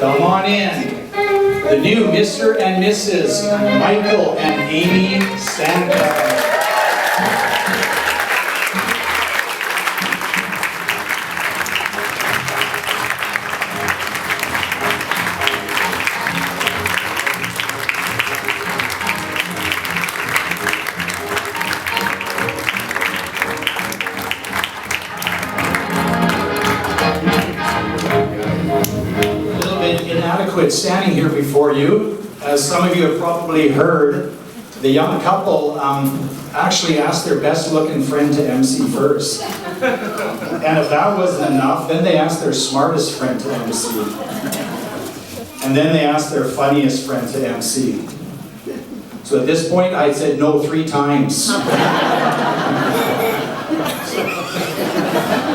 Come on in. The new Mr. and Mrs. Michael and Amy Santa. Inadequate standing here before you. As some of you have probably heard, the young couple actually asked their best looking friend to MC first. And if that wasn't enough, then they asked their smartest friend to MC. And then they asked their funniest friend to MC. So at this point, I said no 3 times.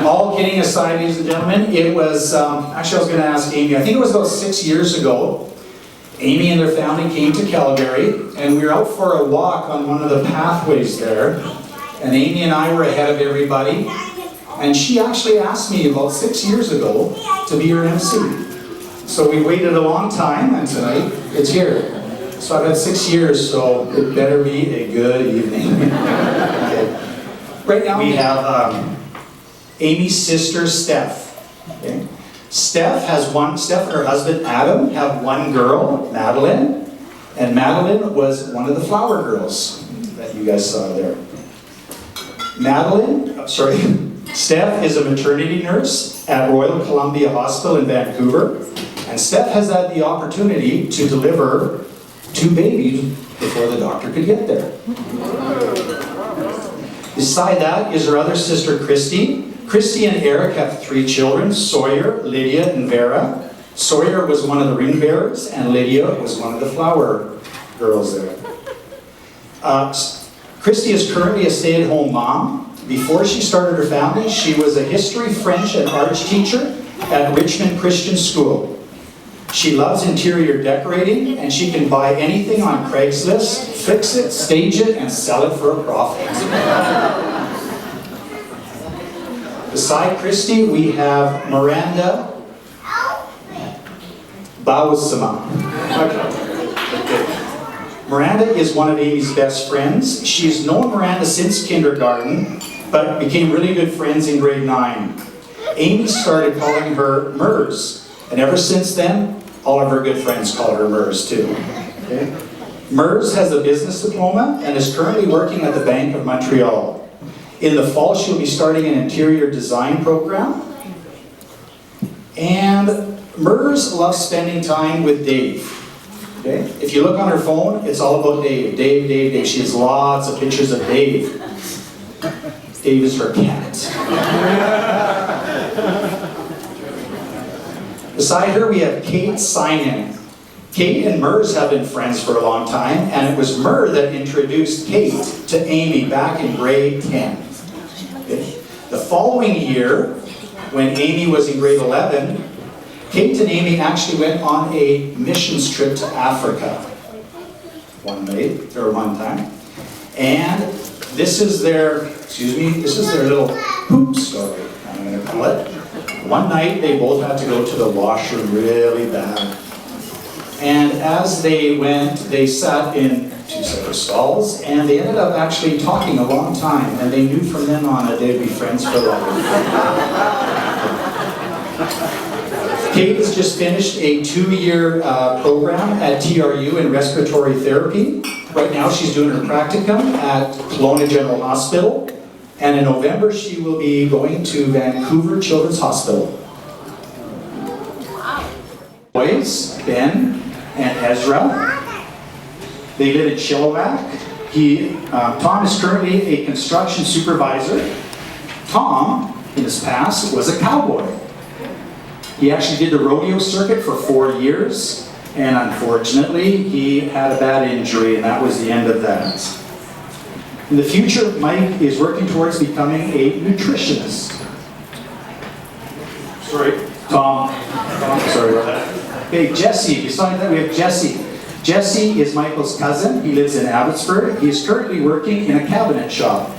All kidding aside, ladies and gentlemen, it was, actually I was going to ask Amy, I think it was about 6 years ago, Amy and their family came to Calgary, and we were out for a walk on one of the pathways there, and Amy and I were ahead of everybody, and she actually asked me about 6 years ago to be her MC. So we waited a long time, and tonight it's here. So I've had 6 years, so it better be a good evening. Okay. Right now we have Amy's sister, Steph. Okay. Steph and her husband, Adam, have one girl, Madeline. And Madeline was one of the flower girls that you guys saw there. Steph is a maternity nurse at Royal Columbia Hospital in Vancouver. And Steph has had the opportunity to deliver 2 babies before the doctor could get there. Beside that is her other sister, Christy. Christy and Eric have 3 children, Sawyer, Lydia, and Vera. Sawyer was one of the ring bearers, and Lydia was one of the flower girls there. Christy is currently a stay-at-home mom. Before she started her family, she was a history, French, and art teacher at Richmond Christian School. She loves interior decorating, and she can buy anything on Craigslist, fix it, stage it, and sell it for a profit. Beside Christy, we have Miranda Bausama. Miranda is one of Amy's best friends. She's known Miranda since kindergarten, but became really good friends in grade 9. Amy started calling her Mers, and ever since then, all of her good friends call her Mers too. Okay? Mers has a business diploma and is currently working at the Bank of Montreal. In the fall, she'll be starting an interior design program. And Mers loves spending time with Dave. Okay? If you look on her phone, it's all about Dave. Dave. She has lots of pictures of Dave. Dave is her cat. Beside her, we have Kate Synan. Kate and Mers have been friends for a long time, and it was Mer that introduced Kate to Amy back in grade 10. The following year, when Amy was in grade 11, Kate and Amy actually went on a missions trip to Africa one time. And this is their little poop story, I'm going to call it. One night, they both had to go to the washroom really bad. And as they went, they sat in 2 separate stalls, and they ended up actually talking a long time, and they knew from then on that they'd be friends for life. Kate has just finished a 2-year program at TRU in respiratory therapy. Right now she's doing her practicum at Kelowna General Hospital, and in November she will be going to Vancouver Children's Hospital. Boys, Ben and Ezra. They live in Chilliwack. Tom is currently a construction supervisor. Tom, in his past, was a cowboy. He actually did the rodeo circuit for 4 years, and unfortunately, he had a bad injury, and that was the end of that. In the future, Mike is working towards becoming a nutritionist. Tom, sorry about that. Okay, Jesse. Beside that, we have Jesse. Jesse is Michael's cousin. He lives in Abbotsford. He is currently working in a cabinet shop.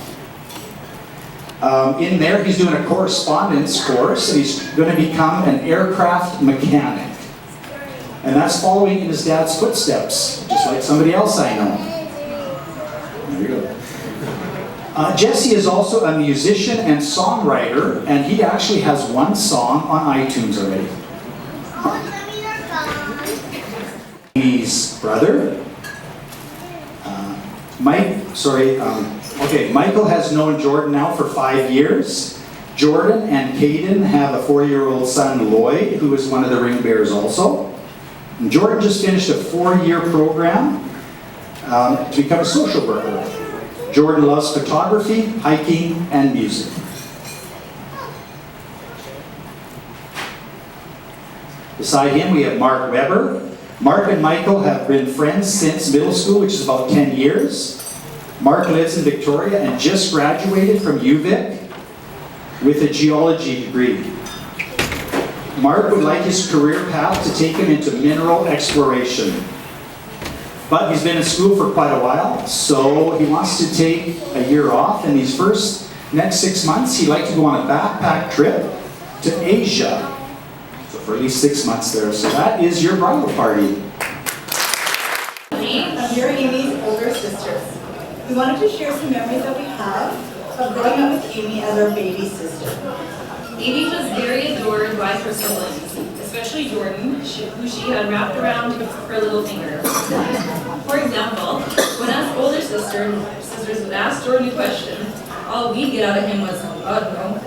In there, he's doing a correspondence course, and he's going to become an aircraft mechanic. And that's following in his dad's footsteps, just like somebody else I know. There you go. Jesse is also a musician and songwriter, and he actually has one song on iTunes already. Amy's brother, Michael has known Jordan now for 5 years. Jordan and Caden have a 4-year-old son, Lloyd, who is one of the ring bearers also. And Jordan just finished a 4-year program to become a social worker. Jordan loves photography, hiking, and music. Beside him, we have Mark Weber. Mark and Michael have been friends since middle school, which is about 10 years. Mark lives in Victoria and just graduated from UVic with a geology degree. Mark would like his career path to take him into mineral exploration. But he's been in school for quite a while, so he wants to take a year off. In these next 6 months, he'd like to go on a backpack trip to Asia. So for at least 6 months there. So that is your bridal party. You're Amy's older sisters. We wanted to share some memories that we have of growing up with Amy as our baby sister. Amy was very adored by her siblings, especially Jordan, who she had wrapped around her little finger. For example, when us older sisters would ask Jordan a question, all we'd get out of him was, "Oh no."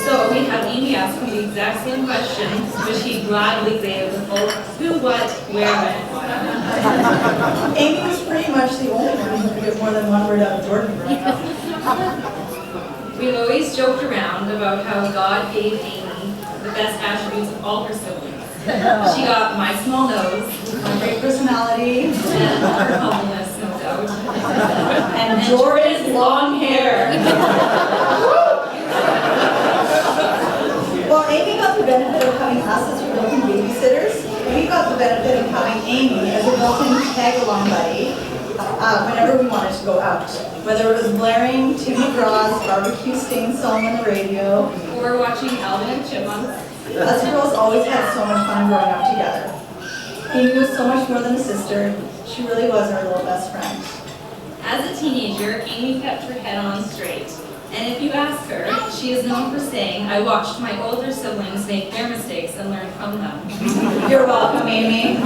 So we'd have Amy ask him the exact same question, which he'd gladly say with both who, what, where, when. Amy was pretty much the only one who could get more than one word out of Jordan growing up. We've always joked around about how God gave Amy the best attributes of all her siblings. She got my small nose, My great personality, and her humbleness, no doubt. and Jordan's long hair. While Amy got the benefit of having us as her built-in babysitters, we got the benefit of having Amy as a built-in tag-along buddy whenever we wanted to go out. Whether it was blaring Tim McGraw's barbecue sting song on the radio, Or watching Alvin and Chipmunks. us girls always had so much fun growing up together. Amy was so much more than a sister. She really was our little best friend. As a teenager, Amy kept her head on straight. And if you ask her, she is known for saying, "I watched my older siblings make their mistakes and learned from them." You're welcome, Amy.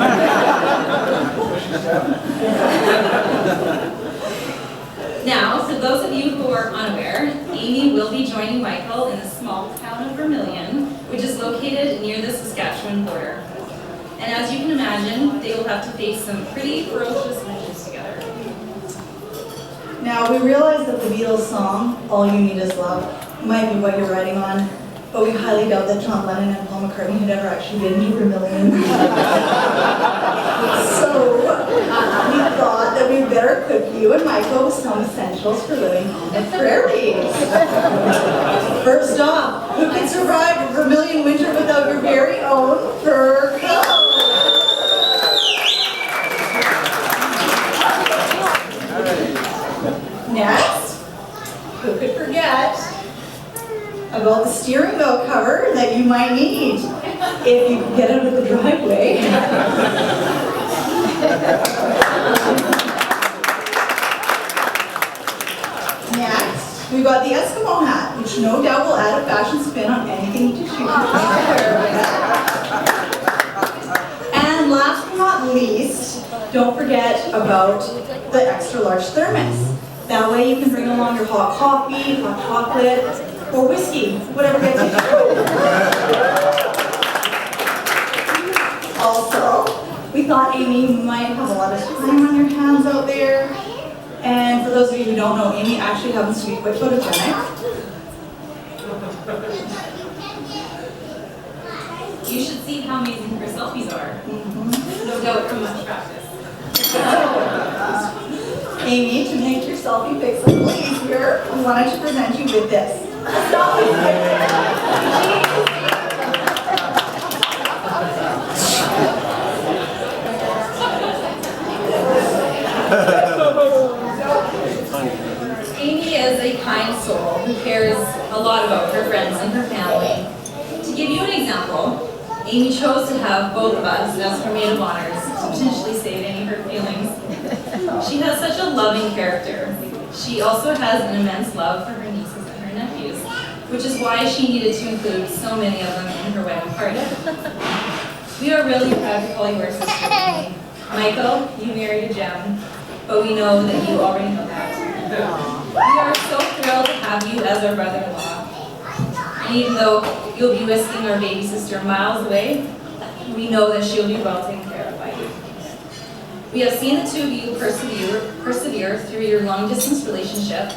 Now, for those of you who are unaware, Amy will be joining Michael in the small town of Vermilion, which is located near the Saskatchewan border. And as you can imagine, they will have to face some pretty ferocious winters together. Now, we realize that the Beatles song, "All You Need Is Love," might be what you're writing on, but we highly doubt that John Lennon and Paul McCartney had ever actually been to Vermilion. So, we thought that we'd better cook you and Michael with some essentials for living on the prairies. First off, who can survive a Vermilion winter without your very own fur coat? Next, who could forget about the steering wheel cover that you might need if you can get out of the driveway? Next, we've got the Eskimo hat, which no doubt will add a fashion spin on anything to shoot your wear with. And last but not least, don't forget about the extra large thermos. That way you can bring along your hot coffee, hot chocolate, or whiskey, whatever gets you through. Also, we thought Amy might have a lot of time on your hands out there. And for those of you who don't know, Amy actually happens to be quite photogenic. You should see how amazing her selfies are. No doubt from much practice. Amy, to make your selfie pics a little easier, we wanted to present you with this. A selfie stick. Amy is a kind soul who cares a lot about her friends and her family. To give you an example, Amy chose to have both of us as her maid of honors to potentially save any hurt feelings. She has such a loving character. She also has an immense love for her nieces and her nephews, which is why she needed to include so many of them in her wedding party. We are really proud to call you our sister, Amy. Michael, you married a gem, but we know that you already know that. We are so thrilled to have you as our brother-in-law. And even though you'll be whisking our baby sister miles away, we know that she'll be well taken care of by you. We have seen the two of you persevere through your long-distance relationship,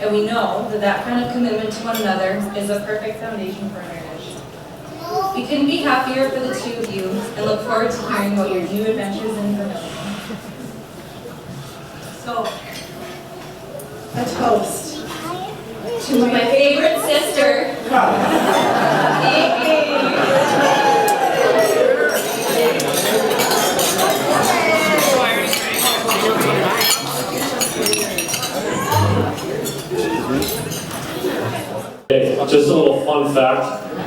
and we know that that kind of commitment to one another is a perfect foundation for a marriage. We couldn't be happier for the two of you and look forward to hearing about your new adventures in Vermilion. So, a toast To my favorite sister, Amy. Okay, just a little fun fact.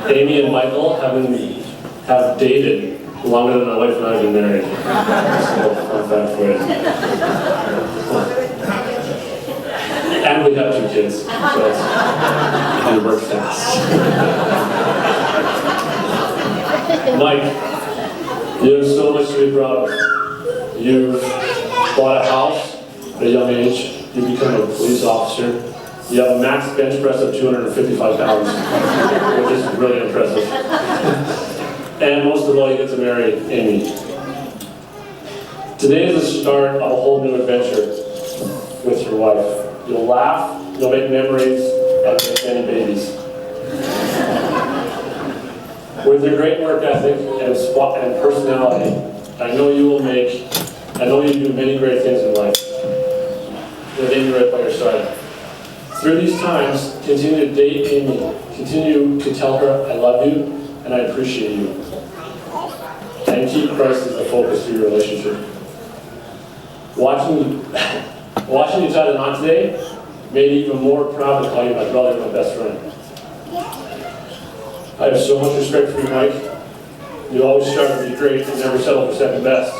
Amy and Michael have dated longer than my wife and I have been married. Just a little fun fact for you. And we have 2 kids, so it works fast. Mike, you have so much to be proud of. You bought a house at a young age. You become a police officer. You have a max bench press of 255 pounds, which is really impressive. And most of all, you get to marry Amy. Today is the start of a whole new adventure with your wife. You'll laugh, you'll make memories, and make many babies. With your great work ethic and personality, I know you do many great things in life. With Amy right by your side. Through these times, continue to date Amy. Continue to tell her I love you and I appreciate you. And keep Christ as the focus of your relationship. Watching you tie the knot today made me even more proud to call you my brother and my best friend. I have so much respect for you, Mike. You always strive to be great and never settle for second best.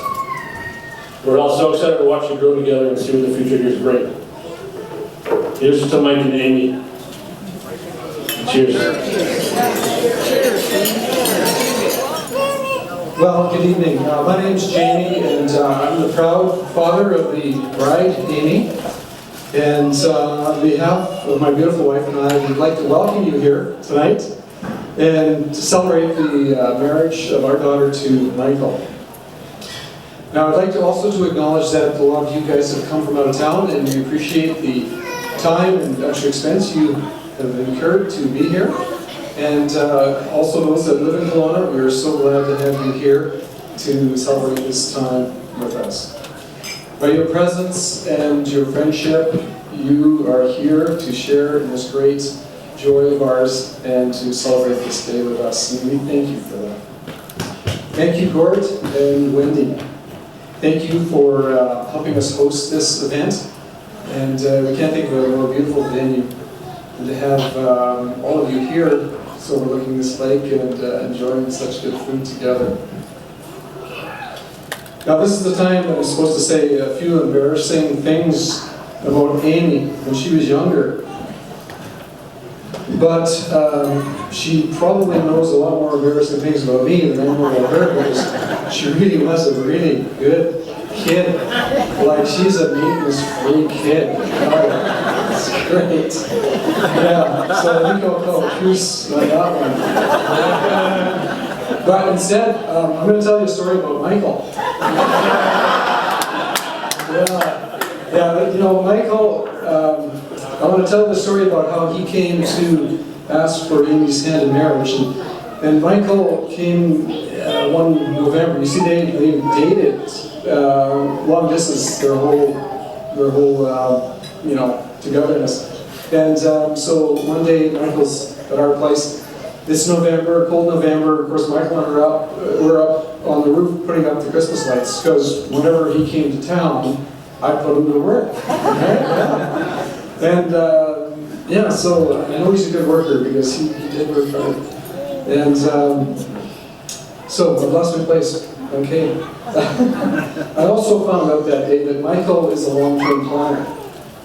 We're all so excited to watch you grow together and see what the future years bring. Here's to Mike and Amy. Cheers. Well, good evening. My name's Jamie, and I'm the proud father of the bride, Amy. And on behalf of my beautiful wife and I, we'd like to welcome you here tonight and to celebrate the marriage of our daughter to Michael. Now, I'd like to also to acknowledge that a lot of you guys have come from out of town, and we appreciate the time and extra expense you have incurred to be here. And also those that live in Kelowna, we are so glad to have you here to celebrate this time with us. By your presence and your friendship, you are here to share in this great joy of ours and to celebrate this day with us. And we thank you for that. Thank you, Gord and Wendy. Thank you for helping us host this event. And we can't think of a more beautiful venue than to have all of you here overlooking this lake and enjoying such good food together. Now this is the time that I'm supposed to say a few embarrassing things about Amy when she was younger. But she probably knows a lot more embarrassing things about me than I know about her, because she really was a really good kid. Like, she's a maintenance-free kid. Oh, it's great. Yeah, so I think I'll call a truce on that one. But instead, I'm going to tell you a story about Michael. Yeah, you know, Michael, I want to tell the story about how he came to ask for Amy's hand in marriage. And Michael came one November. You see, they dated long distance their whole togetherness. And so one day Michael's at our place. It's November, cold November. Of course, Michael and I were up on the roof putting up the Christmas lights, because whenever he came to town, I put him to work. Right? Yeah. And so I know he's a good worker, because he did work hard. And So I've lost my place. Okay. I also found out that day that Michael is a long-term planner.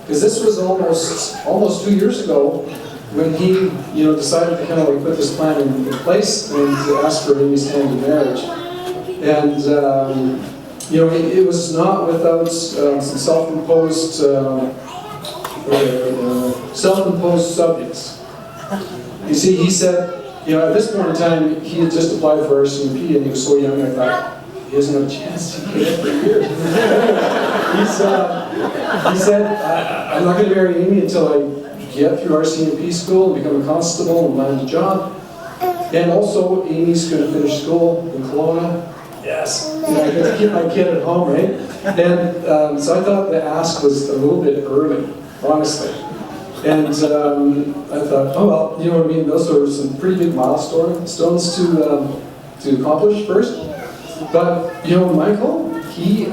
Because this was almost 2 years ago when he, decided to kind of like put this plan in place and to ask for Amy's hand in marriage. And, it was not without some self-imposed subjects. You see, he said, at this point in time, he had just applied for RCMP and he was so young, I thought, he doesn't have a chance to get it for years. He said, I'm not going to marry Amy until I get through RCMP school and become a constable and land a job. And also, Amy's going to finish school in Kelowna. Yes. I get to keep my kid at home, right? And so I thought the ask was a little bit early, honestly. And I thought, oh well, you know what I mean? Those were some pretty big milestones to accomplish first. But Michael, he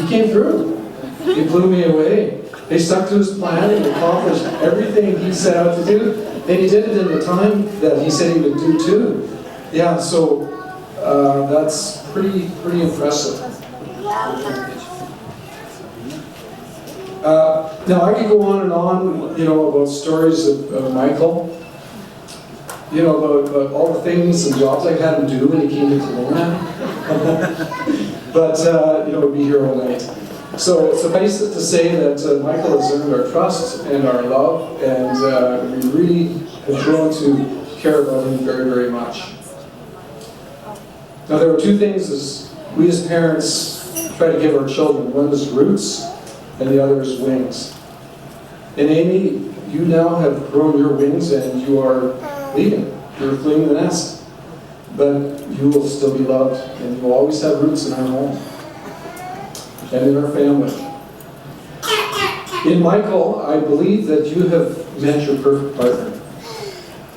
came through. He blew me away. He stuck to his plan and accomplished everything he set out to do, and he did it in the time that he said he would do too. Yeah, so that's pretty impressive. Now I could go on and on, about stories of Michael. About all the things and jobs I had him do when he came to Kelowna. But, we'd be here all night. So suffice it to say that Michael has earned our trust and our love, and we really have grown to care about him very, very much. Now there were two things as we as parents try to give our children. One is roots, and the other is wings. And Amy, you now have grown your wings and you are leaving. You're fleeing the nest. But you will still be loved, and you will always have roots in our home and in our family. In Michael, I believe that you have met your perfect partner.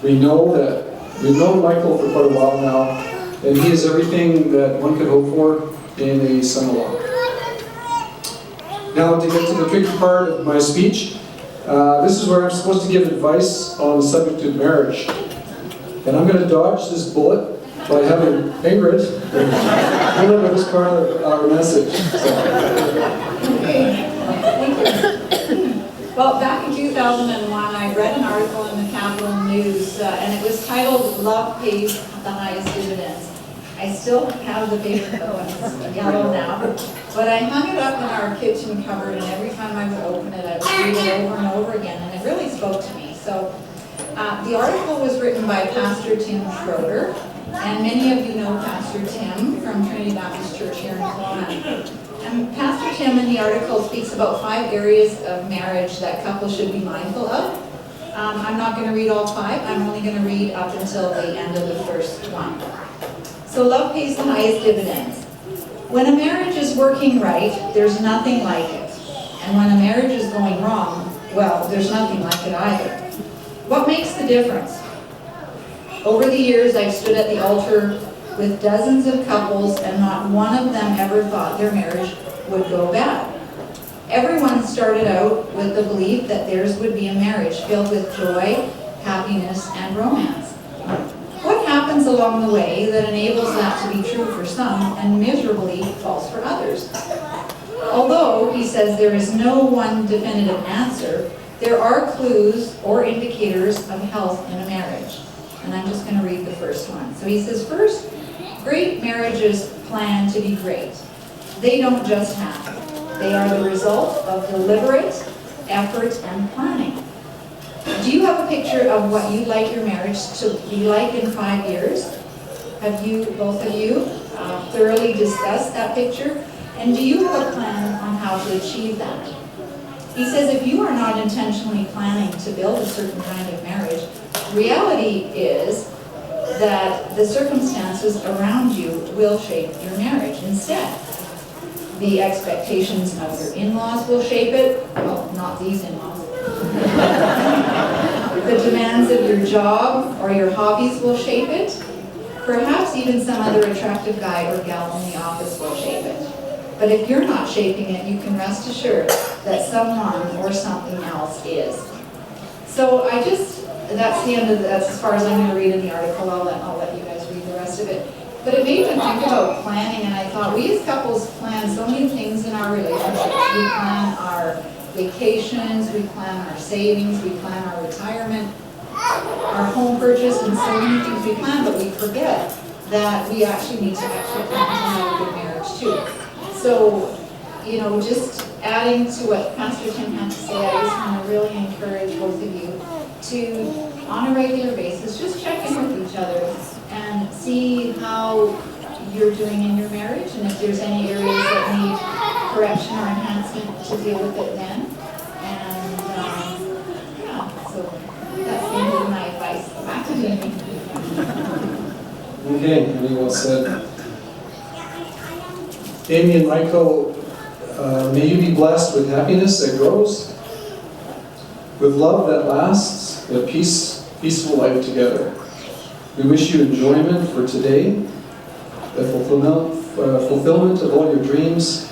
We've known Michael for quite a while now, and he is everything that one could hope for in a son-in-law. Now, to get to the tricky part of my speech, this is where I'm supposed to give advice on the subject of marriage. And I'm going to dodge this bullet by having Ingrid deliver this part of our message. Okay. Well, back in 2001, I read an article in the Capital News, and it was titled, "Love Pays the Highest Dividends." I still have the paper, though, and it's yellow now. But I hung it up in our kitchen cupboard, and every time I would open it, I would read it over and over again, and it really spoke to me. So the article was written by Pastor Tim Schroeder, and many of you know Pastor Tim from Trinity Baptist Church here in Kelowna. And Pastor Tim in the article speaks about 5 areas of marriage that couples should be mindful of. I'm not going to read all 5. I'm only going to read up until the end of the first one. So love pays the highest dividends. When a marriage is working right, there's nothing like it. And when a marriage is going wrong, well, there's nothing like it either. What makes the difference? Over the years, I've stood at the altar with dozens of couples, and not one of them ever thought their marriage would go bad. Everyone started out with the belief that theirs would be a marriage filled with joy, happiness, and romance. What happens along the way that enables that to be true for some and miserably false for others? Although, he says, there is no one definitive answer, there are clues or indicators of health in a marriage. And I'm just going to read the first one. So he says, first, great marriages plan to be great. They don't just happen. They are the result of deliberate effort and planning. Do you have a picture of what you'd like your marriage to be like in 5 years? Have you, both of you, thoroughly discussed that picture? And do you have a plan on how to achieve that? He says if you are not intentionally planning to build a certain kind of marriage, reality is that the circumstances around you will shape your marriage instead. The expectations of your in-laws will shape it. Well, not these in-laws. The demands of your job or your hobbies will shape it. Perhaps even some other attractive guy or gal in the office will shape it. But if you're not shaping it, you can rest assured that someone or something else is. So that's the end of that's as far as I'm going to read in the article. I'll let you guys read the rest of it. But it made me think about planning, and I thought, we as couples plan so many things in our relationships. We plan our vacations, we plan our savings, we plan our retirement, our home purchase, and so many things we plan, but we forget that we actually need to actually plan to have a good marriage too. So, you know, just adding to what Pastor Tim had to say, I just want to really encourage both of you to, on a regular basis, just check in with each other and see how you're doing in your marriage, and if there's any areas that need correction or enhancement, to deal with it then. And yeah, so that's the end of my advice. Back to Jamie. Okay, very well said. Amy and Michael, may you be blessed with happiness that grows, with love that lasts, and a peaceful life together. We wish you enjoyment for today, the fulfillment of all your dreams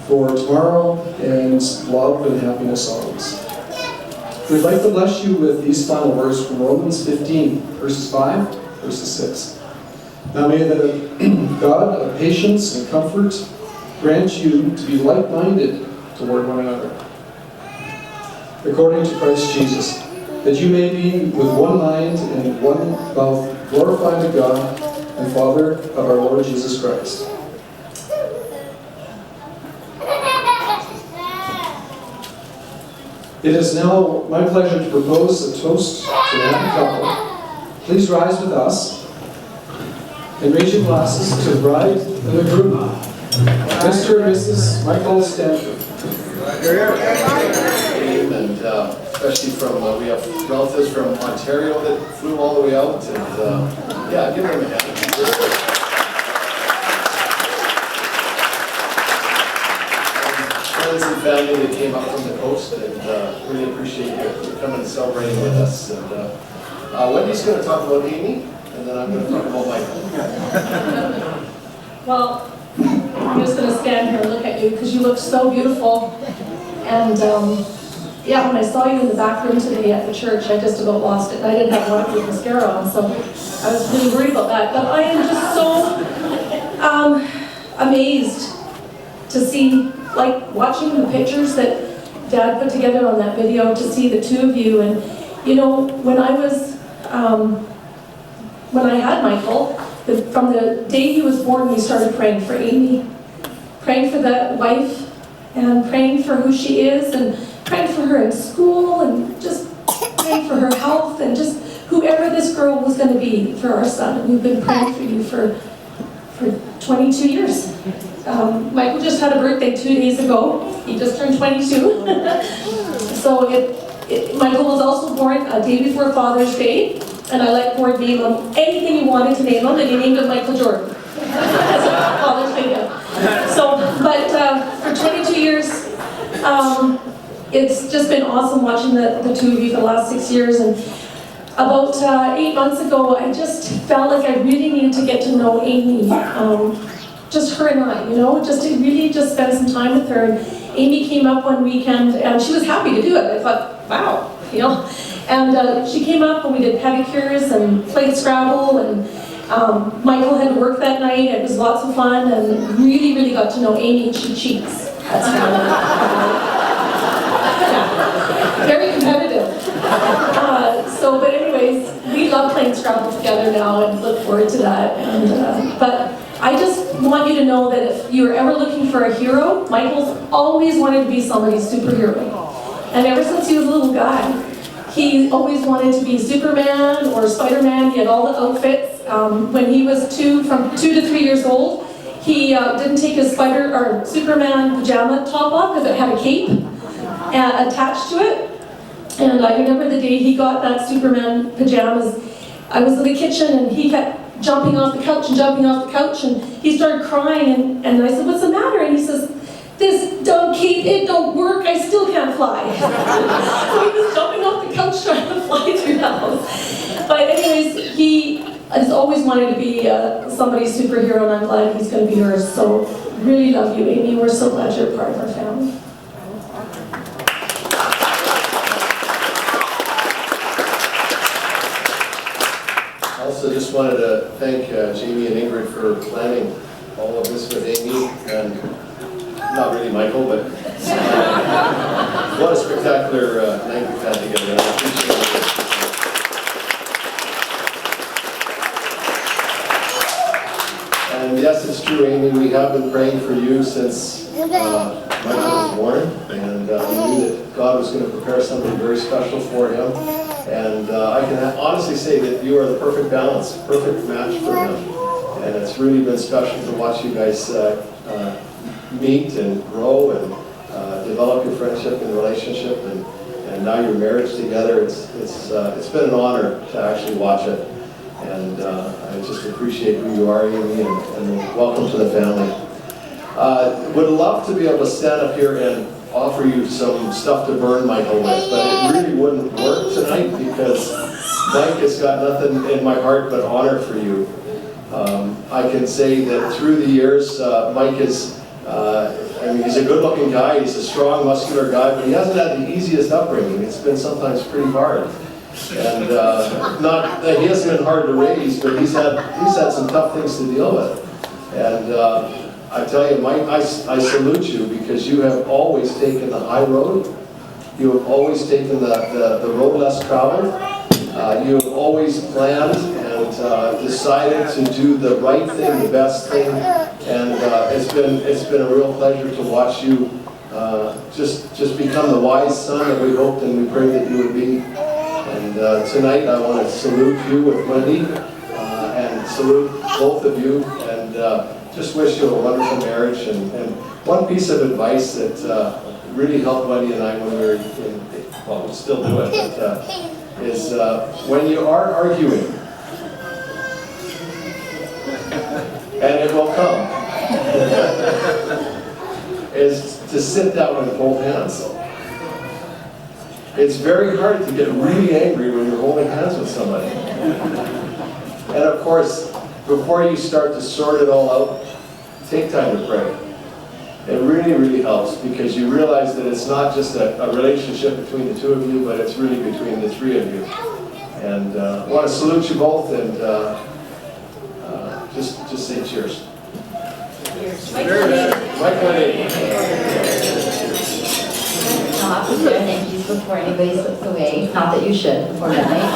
for tomorrow, and love and happiness always. We'd like to bless you with these final words from Romans 15, verses 5, verses 6. Now may the God of patience and comfort grant you to be like-minded toward one another, according to Christ Jesus, that you may be with one mind and one mouth, glorifying God and Father of our Lord Jesus Christ. It is now my pleasure to propose a toast to the happy couple. Please rise with us and raise your glasses to the bride and the groom, Mr. and Mrs. Michael Stanford. And especially from, we have relatives from Ontario that flew all the way out, and yeah, give them a hand. Friends and family that came up from the coast, and really appreciate you coming and celebrating with us. And Wendy's going to talk about Amy, and then I'm going to talk about Michael. Well, I'm just going to stand here and look at you because you look so beautiful. And yeah, when I saw you in the back room today at the church, I just about lost it. I didn't have waterproof mascara on, so I was really worried about that. But I am just so amazed to see, like, watching the pictures that Dad put together on that video, to see the two of you. And you know, when I was, when I had Michael, from the day he was born, we started praying for Amy, praying for that wife, and praying for who she is, and praying for her in school, and just praying for her health, and just whoever this girl was going to be for our son. And we've been praying for you for 22 years. Michael just had a birthday 2 days ago. He just turned 22. So Michael was also born a day before Father's Day, and I let Gord name him anything he wanted to name him, and he named him Michael Jordan. That's what Father's Day did. So, but for 22 years, it's just been awesome watching the two of you for the last 6 years. And about 8 months ago, I just felt like I really needed to get to know Amy. Just her and I, you know, just to really just spend some time with her. And Amy came up one weekend, and she was happy to do it. I thought, wow, you know. And she came up, and we did pedicures and played Scrabble, and Michael had work that night. It was lots of fun, and really, really got to know Amy, and she cheats. That's yeah. Very competitive. But anyways, we love playing Scrabble together now, and look forward to that. And but I just want you to know that if you're ever looking for a hero, Michael's always wanted to be somebody's superhero. And ever since he was a little guy, he always wanted to be Superman or Spider-Man. He had all the outfits. When he was from 2 to 3 years old, he didn't take his Superman pajama top off because it had a cape attached to it. And I remember the day he got that Superman pajamas, I was in the kitchen, and he kept jumping off the couch, and he started crying, and I said, "What's the matter?" And he says, "This dumb cape, it don't work, I still can't fly." So he was jumping off the couch trying to fly through the house. But anyways, he has always wanted to be somebody's superhero, and I'm glad he's going to be yours. So really love you, Amy. We're so glad you're part of our family. Also, just just wanted to thank Jamie and Ingrid for planning all of this with Amy, and not really Michael, but what a spectacular night we've had together. And I appreciate it. And yes, it's true, Amy, we have been praying for you since Michael was born, and we knew that God was going to prepare something very special for him. And I can honestly say that you are the perfect balance, perfect match for him. And it's really been special to watch you guys meet and grow and develop your friendship and relationship, and now your marriage together. It's been an honor to actually watch it. And I just appreciate who you are, Amy, and welcome to the family. Would love to be able to stand up here and offer you some stuff to burn Michael with, but it really wouldn't work tonight because Mike has got nothing in my heart but honor for you. I can say that through the years, Mike is, he's a good-looking guy, he's a strong, muscular guy, but he hasn't had the easiest upbringing. It's been sometimes pretty hard. And not that he hasn't been hard to raise, but he's had some tough things to deal with. And I tell you, Mike, I salute you because you have always taken the high road. You have always taken the road less traveled. You have always planned and decided to do the right thing, the best thing. And it's been a real pleasure to watch you just become the wise son that we hoped and we prayed that you would be. And tonight I want to salute you with Wendy and salute both of you, and just wish you a wonderful marriage. And one piece of advice that really helped Wendy and I when we were well, we still do it, but is when you are arguing, and it will come, is to sit down and hold hands. It's very hard to get really angry when you're holding hands with somebody. And of course, before you start to sort it all out, take time to pray. It really, really helps because you realize that it's not just a relationship between the two of you, but it's really between the three of you. And I want to salute you both and just say cheers. Cheers. Michael and Amy. I'll have to share thank yous before anybody slips away. Not that you should before midnight.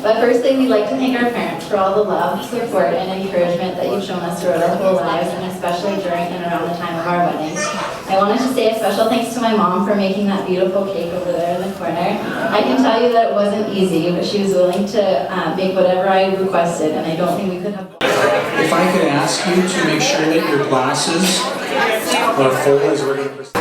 But firstly, we'd like to thank our parents for all the love, support, and encouragement that you've shown us throughout our whole lives, and especially during and around the time of our wedding. I wanted to say a special thanks to my mom for making that beautiful cake over there in the corner. I can tell you that it wasn't easy, but she was willing to make whatever I requested, and I don't think we could have. If I could ask you to make sure that your glasses are full as we're going to proceed.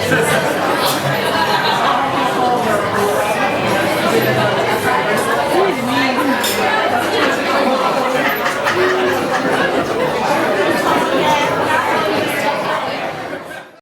Thank you.